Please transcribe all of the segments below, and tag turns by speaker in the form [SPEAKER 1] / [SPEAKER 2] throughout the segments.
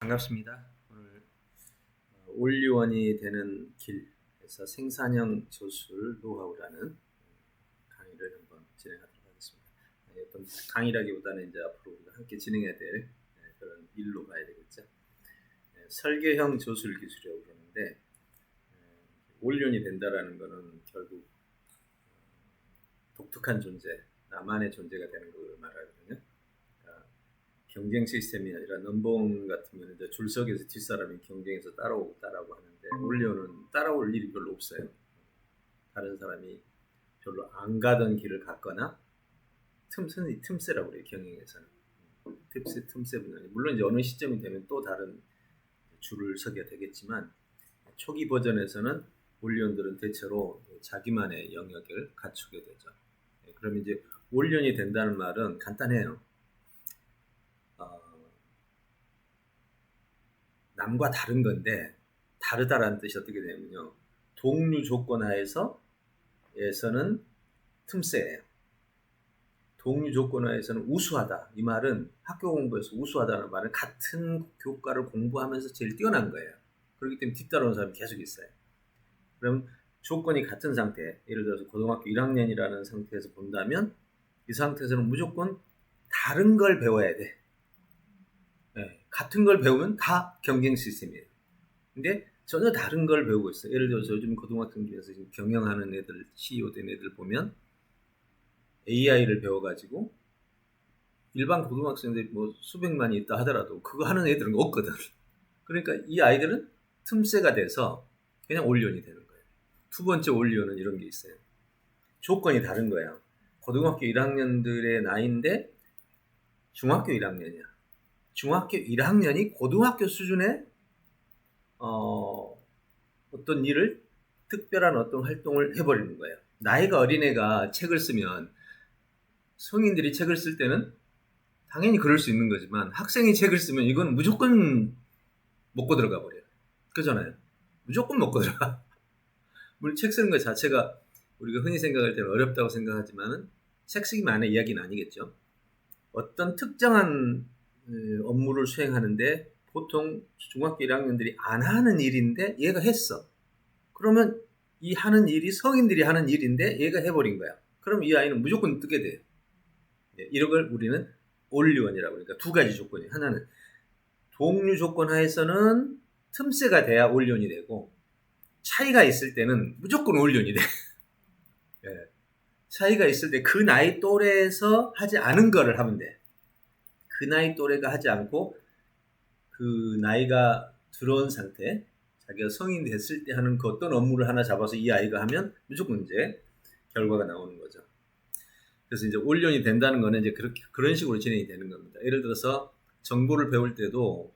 [SPEAKER 1] 반갑습니다. 오늘 올리원이 되는 길에서 생산형 저술 노하우라는 강의를 한번 진행하도록 하겠습니다. 어떤 강의라기보다는 이제 앞으로 우리가 함께 진행해야 될 그런 일로 봐야 되겠죠. 설계형 저술 기술이라고 그러는데 올리원이 된다라는 것은 결국 독특한 존재, 나만의 존재가 되는 걸 말하거든요. 경쟁 시스템이 아니라 넘버원 같으면 이제 줄석에서 뒷사람이 경쟁해서 따라오고 하는데 올리원은 따라올 일이 별로 없어요. 다른 사람이 별로 안 가던 길을 갔거나 틈새라고 그래요. 경영에서는 틈새 분야니 물론 이제 어느 시점이 되면 또 다른 줄을 서게 되겠지만 초기 버전에서는 올리원들은 대체로 자기만의 영역을 갖추게 되죠. 그럼 이제 올리원이 된다는 말은 간단해요. 남과 다른 건데 다르다라는 뜻이 어떻게 되냐면요. 동류 조건 하에서는 틈새예요. 동류 조건 하에서는 우수하다. 이 말은 학교 공부에서 우수하다는 말은 같은 교과를 공부하면서 제일 뛰어난 거예요. 그렇기 때문에 뒤따라오는 사람이 계속 있어요. 그럼 조건이 같은 상태, 예를 들어서 고등학교 1학년이라는 상태에서 본다면 이 상태에서는 무조건 다른 걸 배워야 돼. 같은 걸 배우면 다 경쟁 시스템이에요. 근데 전혀 다른 걸 배우고 있어요. 예를 들어서 요즘 고등학생들에서 지금 경영하는 애들, CEO 된 애들 보면 AI를 배워가지고 일반 고등학생들이 뭐 수백만이 있다 하더라도 그거 하는 애들은 없거든. 그러니까 이 아이들은 틈새가 돼서 그냥 올리원이 되는 거예요. 두 번째 올리원은 이런 게 있어요. 조건이 다른 거예요. 고등학교 1학년들의 나이인데 중학교 1학년이야. 중학교 1학년이 고등학교 수준의 어떤 일을 특별한 어떤 활동을 해버리는 거예요. 나이가 어린애가 책을 쓰면 성인들이 책을 쓸 때는 당연히 그럴 수 있는 거지만 학생이 책을 쓰면 이건 무조건 먹고 들어가 버려요. 그잖아요. 무조건 먹고 들어가. 물론 책 쓰는 것 자체가 우리가 흔히 생각할 때는 어렵다고 생각하지만은 책 쓰기만의 이야기는 아니겠죠. 어떤 특정한 업무를 수행하는데 보통 중학교 1학년들이 안 하는 일인데 얘가 했어. 그러면 이 하는 일이 성인들이 하는 일인데 얘가 해버린 거야. 그럼 이 아이는 무조건 뜨게 돼요. 이런 걸 우리는 올리원이라고 그러니까 두 가지 조건이에요. 하나는 동류 조건 하에서는 틈새가 돼야 올리원이 되고 차이가 있을 때는 무조건 올리원이 돼. 차이가 있을 때 그 나이 또래에서 하지 않은 거를 하면 돼. 그 나이 또래가 하지 않고 그 나이가 들어온 상태, 자기가 성인이 됐을 때 하는 그 어떤 업무를 하나 잡아서 이 아이가 하면 무조건 이제 결과가 나오는 거죠. 그래서 이제 올리원이 된다는 거는 이제 그런 식으로 진행이 되는 겁니다. 예를 들어서 정보를 배울 때도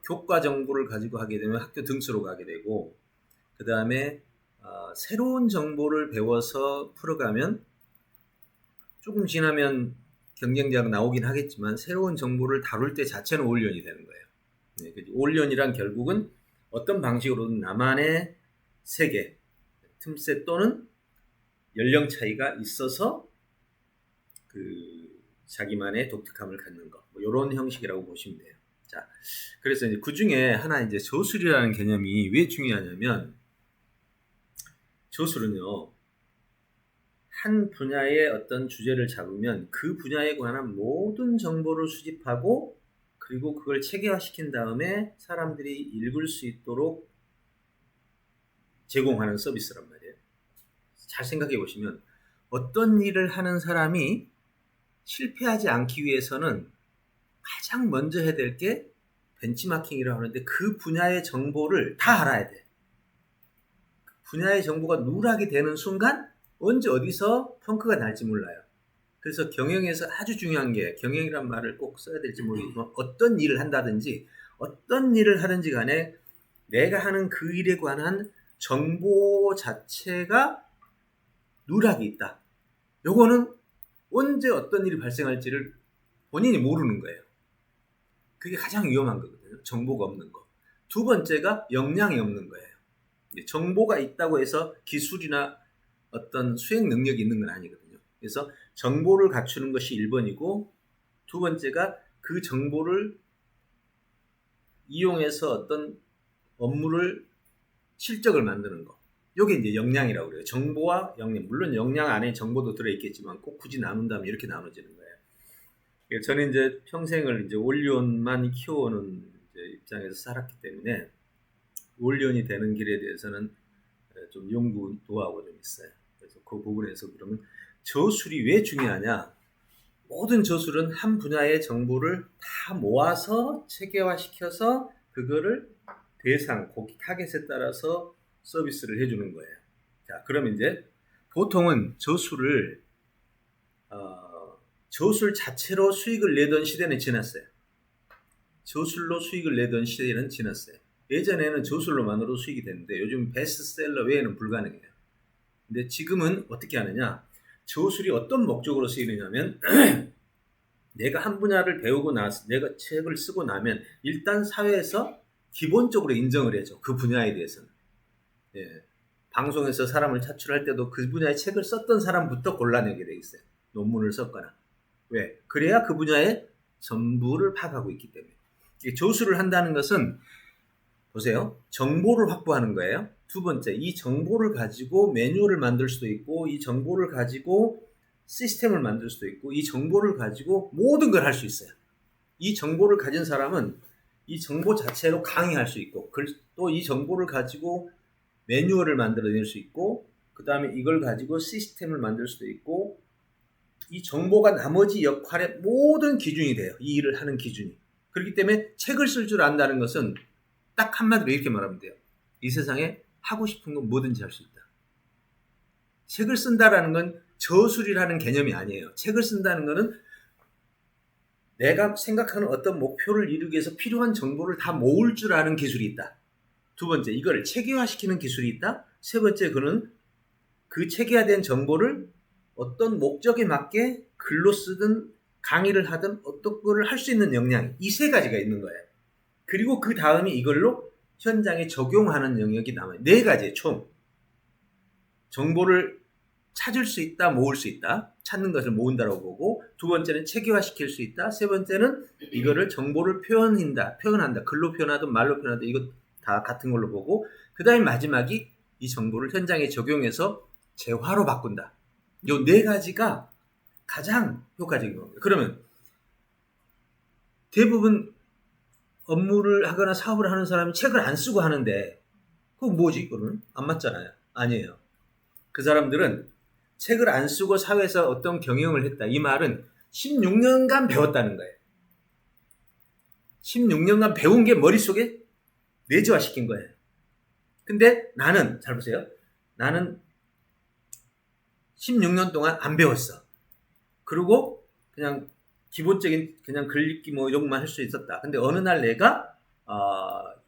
[SPEAKER 1] 교과 정보를 가지고 하게 되면 학교 등수로 가게 되고 그 다음에 새로운 정보를 배워서 풀어가면 조금 지나면 경쟁자가 나오긴 하겠지만 새로운 정보를 다룰 때 자체는 올리원이 되는 거예요. 올리원이란 결국은 어떤 방식으로든 나만의 세계, 틈새 또는 연령 차이가 있어서 그 자기만의 독특함을 갖는 것, 뭐 이런 형식이라고 보시면 돼요. 자, 그래서 이제 그 중에 하나 이제 저술이라는 개념이 왜 중요하냐면 저술은요. 한 분야의 어떤 주제를 잡으면 그 분야에 관한 모든 정보를 수집하고 그리고 그걸 체계화시킨 다음에 사람들이 읽을 수 있도록 제공하는 서비스란 말이에요. 잘 생각해 보시면 어떤 일을 하는 사람이 실패하지 않기 위해서는 가장 먼저 해야 될 게 벤치마킹이라고 하는데 그 분야의 정보를 다 알아야 돼. 분야의 정보가 누락이 되는 순간 언제 어디서 펑크가 날지 몰라요. 그래서 경영에서 아주 중요한 게 경영이란 말을 꼭 써야 될지 모르겠지만 어떤 일을 한다든지 어떤 일을 하든지 간에 내가 하는 그 일에 관한 정보 자체가 누락이 있다. 요거는 언제 어떤 일이 발생할지를 본인이 모르는 거예요. 그게 가장 위험한 거거든요. 정보가 없는 거. 두 번째가 역량이 없는 거예요. 정보가 있다고 해서 기술이나 어떤 수행 능력이 있는 건 아니거든요. 그래서 정보를 갖추는 것이 1번이고 두 번째가 그 정보를 이용해서 어떤 업무를 실적을 만드는 거. 요게 이제 역량이라고 그래요. 정보와 역량. 물론 역량 안에 정보도 들어있겠지만 꼭 굳이 나눈다면 이렇게 나눠지는 거예요. 저는 이제 평생을 이제 올리원만 키워오는 이제 입장에서 살았기 때문에 올리원이 되는 길에 대해서는 좀 연구 노하우가 좀 있어요. 그래서 그 부분에서 그러면 저술이 왜 중요하냐? 모든 저술은 한 분야의 정보를 다 모아서 체계화시켜서 그거를 대상, 고객 타겟에 따라서 서비스를 해주는 거예요. 자, 그럼 이제 보통은 저술을 저술 자체로 수익을 내던 시대는 지났어요. 저술로 수익을 내던 시대는 지났어요. 예전에는 저술로만으로 수익이 됐는데 요즘 베스트셀러 외에는 불가능해요. 근데 지금은 어떻게 하느냐? 저술이 어떤 목적으로 쓰이느냐면 내가 한 분야를 배우고 나서 내가 책을 쓰고 나면 일단 사회에서 기본적으로 인정을 해줘. 그 분야에 대해서는. 예. 방송에서 사람을 차출할 때도 그 분야의 책을 썼던 사람부터 골라내게 돼 있어요. 논문을 썼거나. 왜? 그래야 그 분야의 전부를 파악하고 있기 때문에. 저술을 한다는 것은 보세요. 정보를 확보하는 거예요. 두 번째, 이 정보를 가지고 매뉴얼을 만들 수도 있고 이 정보를 가지고 시스템을 만들 수도 있고 이 정보를 가지고 모든 걸 할 수 있어요. 이 정보를 가진 사람은 이 정보 자체로 강의할 수 있고 또 이 정보를 가지고 매뉴얼을 만들어낼 수 있고 그 다음에 이걸 가지고 시스템을 만들 수도 있고 이 정보가 나머지 역할의 모든 기준이 돼요. 이 일을 하는 기준이. 그렇기 때문에 책을 쓸 줄 안다는 것은 딱 한마디로 이렇게 말하면 돼요. 이 세상에 하고 싶은 건 뭐든지 할 수 있다. 책을 쓴다라는 건 저술이라는 개념이 아니에요. 책을 쓴다는 거는 내가 생각하는 어떤 목표를 이루기 위해서 필요한 정보를 다 모을 줄 아는 기술이 있다. 두 번째, 이걸 체계화시키는 기술이 있다. 세 번째, 그는 그 체계화된 정보를 어떤 목적에 맞게 글로 쓰든 강의를 하든 어떤 거를 할 수 있는 역량, 이 세 가지가 있는 거예요. 그리고 그 다음에 이걸로 현장에 적용하는 영역이 남아요. 네 가지 총. 정보를 찾을 수 있다, 모을 수 있다. 찾는 것을 모은다라고 보고, 두 번째는 체계화시킬 수 있다. 세 번째는 이거를 정보를 표현한다. 글로 표현하든 말로 표현하든 이거 다 같은 걸로 보고, 그 다음에 마지막이 이 정보를 현장에 적용해서 재화로 바꾼다. 이 네 가지가 가장 효과적인 겁니다. 그러면 대부분 업무를 하거나 사업을 하는 사람이 책을 안 쓰고 하는데 그건 뭐지? 그거는 안 맞잖아요. 아니에요. 그 사람들은 책을 안 쓰고 사회에서 어떤 경영을 했다. 이 말은 16년간 배웠다는 거예요. 16년간 배운 게 머릿속에 내재화시킨 거예요. 근데 나는, 잘 보세요. 나는 16년 동안 안 배웠어. 그리고 그냥 기본적인 그냥 글 읽기 뭐 이런 것만 할 수 있었다. 근데 어느 날 내가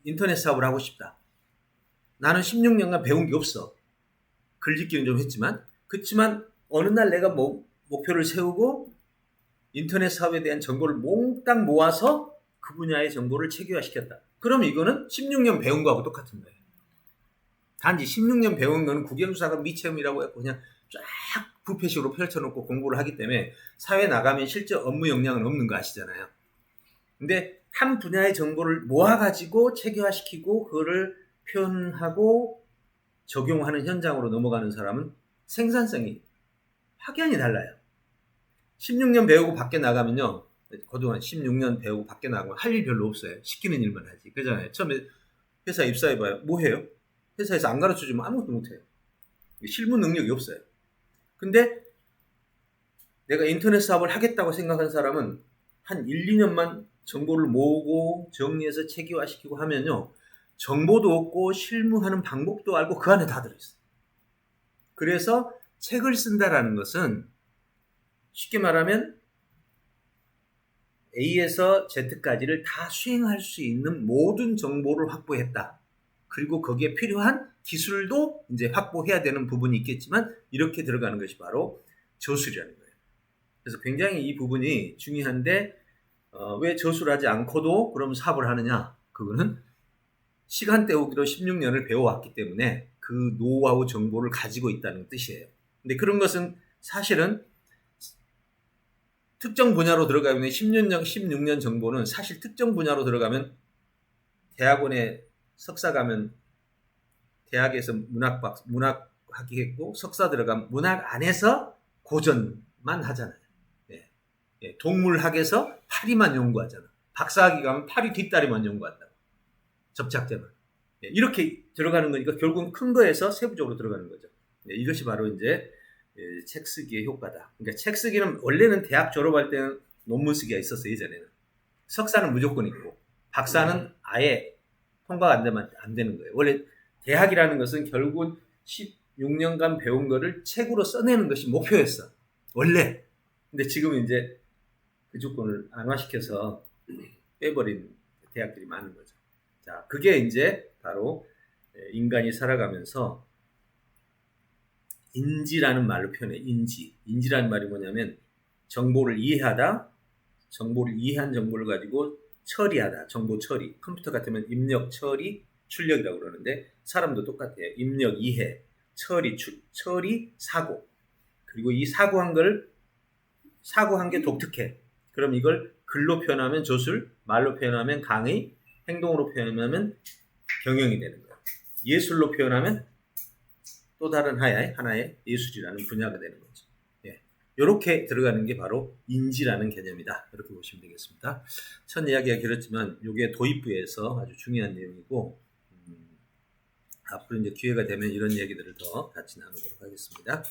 [SPEAKER 1] 인터넷 사업을 하고 싶다. 나는 16년간 배운 게 없어. 글 읽기는 좀 했지만 그렇지만 어느 날 내가 목표를 세우고 인터넷 사업에 대한 정보를 몽땅 모아서 그 분야의 정보를 체계화시켰다. 그럼 이거는 16년 배운 거하고 똑같은 거예요. 단지 16년 배운 거는 국영수사관 미체험이라고 해서 그냥 쫙 부패식으로 펼쳐놓고 공부를 하기 때문에 사회에 나가면 실제 업무 역량은 없는 거 아시잖아요. 근데 한 분야의 정보를 모아가지고 체계화시키고 그거를 표현하고 적용하는 현장으로 넘어가는 사람은 생산성이 확연히 달라요. 16년 배우고 밖에 나가면요. 그동안 16년 배우고 밖에 나가면 할 일 별로 없어요. 시키는 일만 하지. 그잖아요. 처음에 회사 입사해봐요. 뭐 해요? 회사에서 안 가르쳐주면 아무것도 못해요. 실무 능력이 없어요. 근데 내가 인터넷 사업을 하겠다고 생각한 사람은 한 1, 2년만 정보를 모으고 정리해서 체계화시키고 하면요. 정보도 얻고 실무하는 방법도 알고 그 안에 다 들어있어요. 그래서 책을 쓴다라는 것은 쉽게 말하면 A에서 Z까지를 다 수행할 수 있는 모든 정보를 확보했다. 그리고 거기에 필요한 기술도 이제 확보해야 되는 부분이 있겠지만 이렇게 들어가는 것이 바로 저술이라는 거예요. 그래서 굉장히 이 부분이 중요한데 왜 저술하지 않고도 그럼 사업을 하느냐? 그거는 시간 때우기로 16년을 배워왔기 때문에 그 노하우 정보를 가지고 있다는 뜻이에요. 근데 그런 것은 사실은 특정 분야로 들어가면 16년 정보는 사실 특정 분야로 들어가면 대학원에 석사 가면 대학에서 문학학위 했고 석사 들어가면 문학 안에서 고전만 하잖아요. 예. 예. 동물학에서 파리만 연구하잖아. 박사학위 가면 파리 뒷다리만 연구한다고. 접착제만. 예. 이렇게 들어가는 거니까 결국은 큰 거에서 세부적으로 들어가는 거죠. 예. 이것이 바로 이제 책 쓰기의 효과다. 그러니까 책 쓰기는 원래는 대학 졸업할 때는 논문 쓰기가 있었어요. 예전에는. 석사는 무조건 있고 박사는 아예 통과가 안 되면 안 되는 거예요. 원래 대학이라는 것은 결국은 16년간 배운 거를 책으로 써내는 것이 목표였어. 원래. 근데 지금은 이제 그 조건을 안화시켜서 빼버린 대학들이 많은 거죠. 자, 그게 이제 바로 인간이 살아가면서 인지라는 말로 표현해. 인지라는 말이 뭐냐면 정보를 이해하다, 정보를 이해한 정보를 가지고 처리하다. 정보 처리. 컴퓨터 같으면 입력, 처리, 출력이라고 그러는데 사람도 똑같아요. 입력, 이해, 처리, 처리, 사고. 그리고 이 사고한 게 독특해. 그럼 이걸 글로 표현하면 조술, 말로 표현하면 강의, 행동으로 표현하면 경영이 되는 거야. 예술로 표현하면 또 다른 하나의 예술이라는 분야가 되는 거죠. 예. 이렇게 들어가는 게 바로 인지라는 개념이다. 이렇게 보시면 되겠습니다. 첫 이야기가 길었지만 이게 도입부에서 아주 중요한 내용이고 앞으로 이제 기회가 되면 이런 얘기들을 더 같이 나누도록 하겠습니다.